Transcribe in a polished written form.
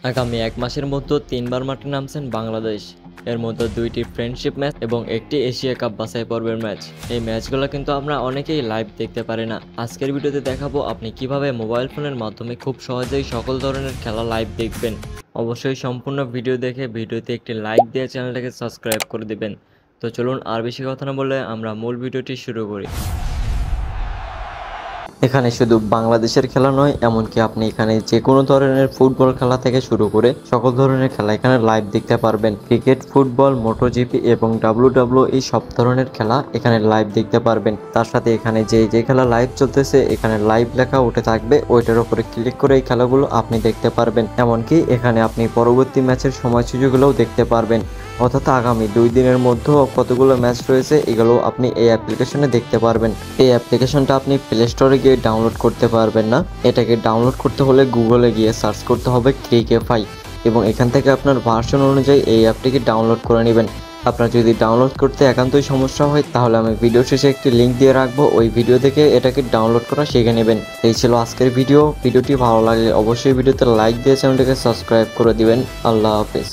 আগামী এক মাসের মধ্যে 3বার মাঠে নামছেন বাংলাদেশ। এর মধ্যে 2টি ফ্রেন্ডশিপ ম্যাচ এবং একটি এশিয়া কাপ বাছাই পর্বের ম্যাচ। এই ম্যাচগুলো কিন্তু আমরা অনেকেই লাইভ দেখতে পারি না। আজকের ভিডিওতে দেখাবো আপনি কিভাবে মোবাইল ফোনের মাধ্যমে খুব সহজেই সকল ধরনের খেলা লাইভ দেখবেন। অবশ্যই সম্পূর্ণ ভিডিও দেখে ভিডিওতে একটি লাইক দিয়ে চ্যানেলটাকে সাবস্ক্রাইব করে দিবেন। তো চলুন আর বেশি কথা না বলে আমরা মূল ভিডিওটি শুরু করি। এখানে শুধু বাংলাদেশের খেলা নয়, এমনকি আপনি এখানে যে কোনো ধরনের ফুটবল খেলা থেকে শুরু করে সকল ধরনের খেলা এখানে লাইভ দেখতে পারবেন। ক্রিকেট, ফুটবল, মোটোজিপি এবং ডাব্লিউডাব্লিউই সব ধরনের খেলা এখানে লাইভ দেখতে পারবেন। তার সাথে এখানে যে খেলা লাইভ চলতেছে এখানে লাইভ লেখা উঠে থাকবে, ওইটার উপরে ক্লিক করে এই খেলাগুলো আপনি দেখতে পারবেন। এমনকি এখানে আপনি পরবর্তী ম্যাচের সময়সূচিগুলোও দেখতে পারবেন। অর্থাৎ আগামী 2 দিনের মধ্যে কতগুলো ম্যাচ রয়েছে এগুলো আপনি এই অ্যাপ্লিকেশনে দেখতে পারবেন। এই অ্যাপ্লিকেশনটা আপনি প্লে স্টোরে গিয়ে ডাউনলোড করতে পারবেন না। এটাকে ডাউনলোড করতে হলে গুগলে গিয়ে সার্চ করতে হবে ক্রিকএফআই এবং এখান থেকে আপনার ভার্সন অনুযায়ী এই অ্যাপটিকে ডাউনলোড করে নেবেন। আপনার যদি ডাউনলোড করতে একান্তই সমস্যা হয় তাহলে আমি ভিডিও শেষে একটি লিঙ্ক দিয়ে রাখবো, ওই ভিডিও থেকে এটাকে ডাউনলোড করা শিখে নেবেন। এই ছিল আজকের ভিডিওটি ভালো লাগলে অবশ্যই ভিডিওতে লাইক দিয়ে চ্যানেলটাকে সাবস্ক্রাইব করে দিবেন। আল্লাহ হাফেজ।